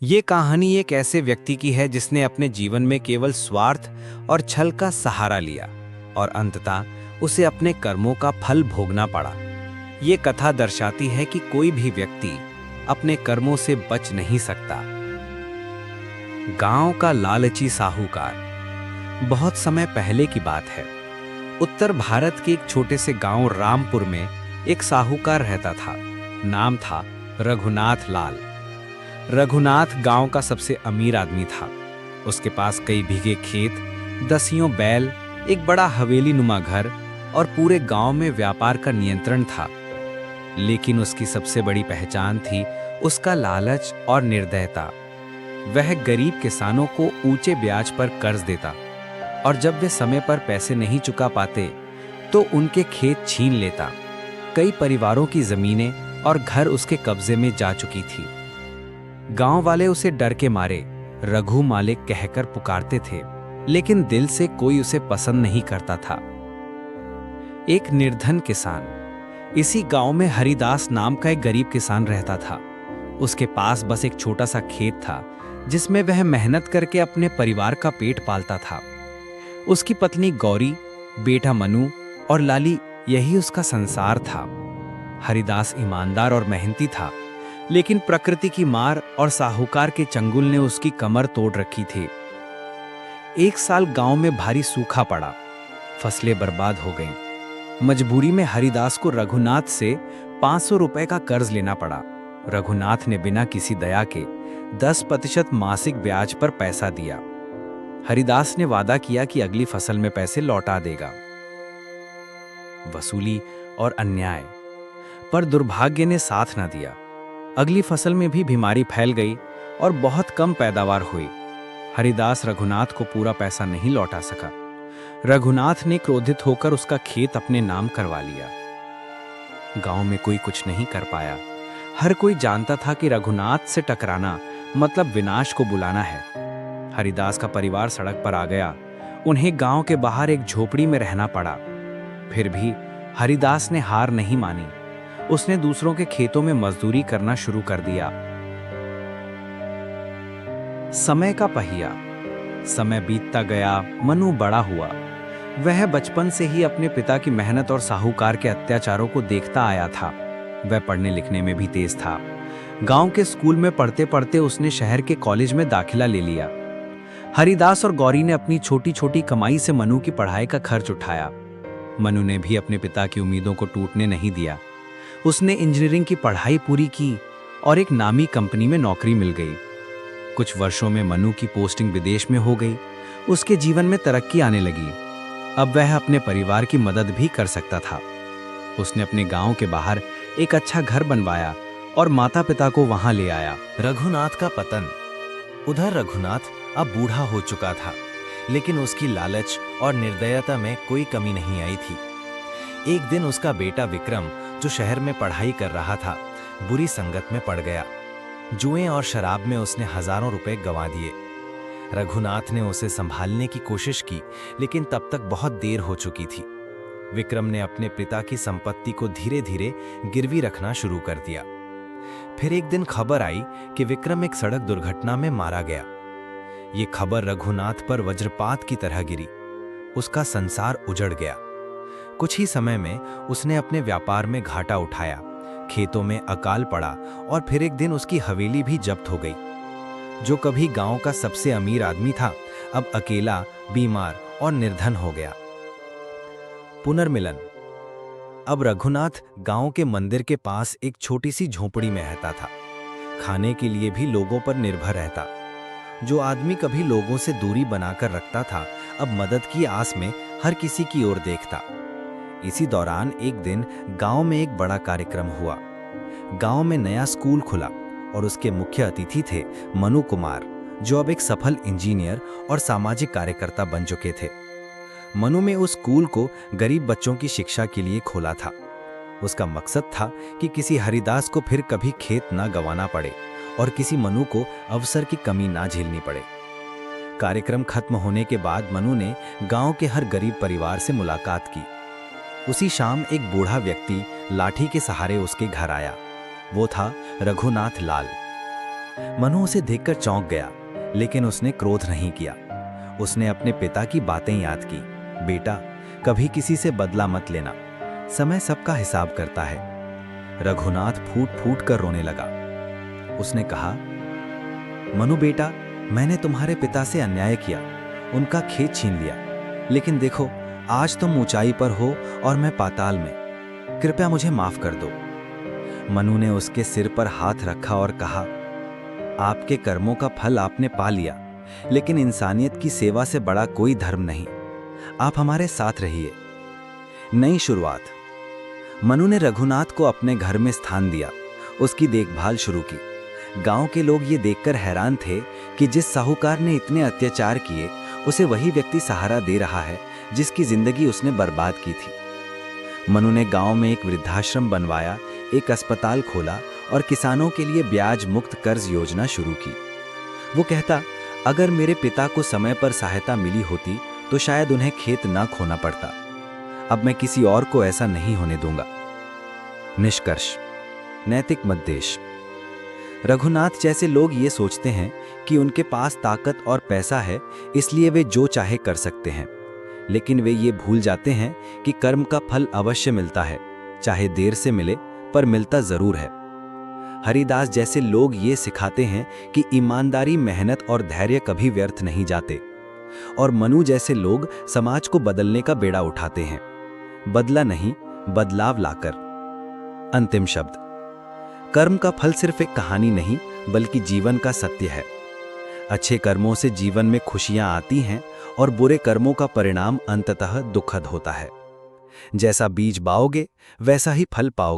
ये कहानी एक ऐसे व्यक्ति की है जिसने अपने जीवन में केवल स्वार्थ और छल का सहारा लिया और अंततः उसे अपने कर्मों का फल भोगना पड़ा। ये कथा दर्शाती है कि कोई भी व्यक्ति अपने कर्मों से बच नहीं सकता। गांव का लालची साहूकार। बहुत समय पहले की बात है। उत्तर भारत के एक छोटे से गांव रामपुर में एक साहूकार रहता था। नाम था रघुनाथ लाल। रघुनाथ गांव का सबसे अमीर आदमी था। उसके पास कई भीगे खेत, दसियों बैल, एक बड़ा हवेली नुमा घर और पूरे गांव में व्यापार का नियंत्रण था। लेकिन उसकी सबसे बड़ी पहचान थी उसका लालच और निर्दयता। वह गरीब किसानों को ऊंचे ब्याज पर कर्ज देता और जब वे समय पर पैसे नहीं चुका पाते तो उनके खेत छीन लेता। कई परिवारों की जमीनें और घर उसके कब्जे में जा चुकी थी। गांव वाले उसे डर के मारे रघु मालिक कहकर पुकारते थे, लेकिन दिल से कोई उसे पसंद नहीं करता था। एक निर्धन किसान। इसी गांव में हरिदास नाम का एक गरीब किसान रहता था। उसके पास बस एक छोटा सा खेत था जिसमें वह मेहनत करके अपने परिवार का पेट पालता था। उसकी पत्नी गौरी, बेटा मनु और लाली, यही उसका संसार था। हरिदास ईमानदार और मेहनती था, लेकिन प्रकृति की मार और साहूकार के चंगुल ने उसकी कमर तोड़ रखी थी। एक साल गांव में भारी सूखा पड़ा। फसलें बर्बाद हो गईं। मजबूरी में हरिदास को रघुनाथ से 500 रुपए का कर्ज लेना पड़ा। रघुनाथ ने बिना किसी दया के 10% मासिक ब्याज पर पैसा दिया। हरिदास ने वादा किया कि अगली फसल में पैसे लौटा देगा। वसूली और अन्याय, पर दुर्भाग्य ने साथ न दिया। अगली फसल में भी बीमारी फैल गई और बहुत कम पैदावार हुई। हरिदास रघुनाथ को पूरा पैसा नहीं लौटा सका। रघुनाथ ने क्रोधित होकर उसका खेत अपने नाम करवा लिया। गांव में कोई कुछ नहीं कर पाया। हर कोई जानता था कि रघुनाथ से टकराना मतलब विनाश को बुलाना है। हरिदास का परिवार सड़क पर आ गया। उन्हें गांव के बाहर एक झोपड़ी में रहना पड़ा। फिर भी हरिदास ने हार नहीं मानी। उसने दूसरों के खेतों में मजदूरी करना शुरू कर दिया। समय का पहिया। समय बीतता गया। मनु बड़ा हुआ। वह बचपन से ही अपने पिता की मेहनत और साहूकार के अत्याचारों को देखता आया था। वह पढ़ने लिखने में भी तेज था। गांव के स्कूल में पढ़ते पढ़ते उसने शहर के कॉलेज में दाखिला ले लिया। हरिदास और गौरी ने अपनी छोटी छोटी कमाई से मनु की पढ़ाई का खर्च उठाया। मनु ने भी अपने पिता की उम्मीदों को टूटने नहीं दिया। उसने इंजीनियरिंग की पढ़ाई पूरी की और एक नामी कंपनी में नौकरी मिल गई। कुछ वर्षों में मनु की पोस्टिंग विदेश में हो गई। उसके जीवन में तरक्की आने लगी। अब वह अपने परिवार की मदद भी कर सकता था। उसने अपने गांव के बाहर एक अच्छा घर बनवाया और माता पिता को वहां ले आया। रघुनाथ का पतन। उधर रघुनाथ अब बूढ़ा हो चुका था, लेकिन उसकी लालच और निर्दयता में कोई कमी नहीं आई थी। एक दिन उसका बेटा विक्रम, जो शहर में पढ़ाई कर रहा था, बुरी संगत में पड़ गया। जुए और शराब में उसने हजारों रुपए गंवा दिए। रघुनाथ ने उसे संभालने की कोशिश की, लेकिन तब तक बहुत देर हो चुकी थी। विक्रम ने अपने पिता की संपत्ति को धीरे धीरे गिरवी रखना शुरू कर दिया। फिर एक दिन खबर आई कि विक्रम एक सड़क दुर्घटना में मारा गया। ये खबर रघुनाथ पर वज्रपात की तरह गिरी। उसका संसार उजड़ गया। कुछ ही समय में उसने अपने व्यापार में घाटा उठाया, खेतों में अकाल पड़ा और फिर एक दिन उसकी हवेली भी जब्त हो गई। जो कभी गांव का सबसे अमीर आदमी था, अब अकेला, बीमार और निर्धन हो गया। पुनर्मिलन। अब रघुनाथ गांव के मंदिर के पास एक छोटी सी झोपड़ी में रहता था। खाने के लिए भी लोगों पर निर्भर रहता। जो आदमी कभी लोगों से दूरी बनाकर रखता था, अब मदद की आस में हर किसी की ओर देखता। इसी दौरान एक दिन गांव में एक बड़ा कार्यक्रम हुआ। गांव में नया स्कूल खुला और उसके मुख्य अतिथि थे मनु कुमार, जो अब एक सफल इंजीनियर और सामाजिक कार्यकर्ता बन चुके थे। मनु में उस स्कूल को गरीब बच्चों की शिक्षा के लिए खोला था। उसका मकसद था कि किसी हरिदास को फिर कभी खेत ना गंवाना पड़े और किसी मनु को अवसर की कमी ना झेलनी पड़े। कार्यक्रम खत्म होने के बाद मनु ने गांव के हर गरीब परिवार से मुलाकात की। उसी शाम एक बूढ़ा व्यक्ति लाठी के सहारे उसके घर आया। वो था रघुनाथ लाल। मनु उसे देखकर चौंक गया, लेकिन उसने क्रोध नहीं किया। उसने अपने पिता की बातें याद की। बेटा, कभी किसी से बदला मत लेना, समय सबका हिसाब करता है। रघुनाथ फूट फूट कर रोने लगा। उसने कहा, मनु बेटा, मैंने तुम्हारे पिता से अन्याय किया, उनका खेत छीन लिया, लेकिन देखो आज तुम ऊंचाई पर हो और मैं पाताल में। कृपया मुझे माफ कर दो। मनु ने उसके सिर पर हाथ रखा और कहा, आपके कर्मों का फल आपने पा लिया, लेकिन इंसानियत की सेवा से बड़ा कोई धर्म नहीं। आप हमारे साथ रहिए। नई शुरुआत। मनु ने रघुनाथ को अपने घर में स्थान दिया, उसकी देखभाल शुरू की। गांव के लोग ये देखकर हैरान थे कि जिस साहूकार ने इतने अत्याचार किए, उसे वही व्यक्ति सहारा दे रहा है जिसकी जिंदगी उसने बर्बाद की थी। मनु ने गांव में एक वृद्धाश्रम बनवाया, एक अस्पताल खोला और किसानों के लिए ब्याज मुक्त कर्ज योजना शुरू की। वो कहता, अगर मेरे पिता को समय पर सहायता मिली होती तो शायद उन्हें खेत ना खोना पड़ता। अब मैं किसी और को ऐसा नहीं होने दूंगा। निष्कर्ष। नैतिक मद्देश। रघुनाथ जैसे लोग ये सोचते हैं कि उनके पास ताकत और पैसा है, इसलिए वे जो चाहे कर सकते हैं, लेकिन वे ये भूल जाते हैं कि कर्म का फल अवश्य मिलता है, चाहे देर से मिले पर मिलता जरूर है। हरिदास जैसे लोग ये सिखाते हैं कि ईमानदारी, मेहनत और धैर्य कभी व्यर्थ नहीं जाते, और मनु जैसे लोग समाज को बदलने का बेड़ा उठाते हैं, बदला नहीं, बदलाव लाकर। अंतिम शब्द। कर्म का फल सिर्फ एक कहानी नहीं, बल्कि जीवन का सत्य है। अच्छे कर्मों से जीवन में खुशियां आती हैं और बुरे कर्मों का परिणाम अंततः दुखद होता है। जैसा बीज बाओगे वैसा ही फल पाओगे।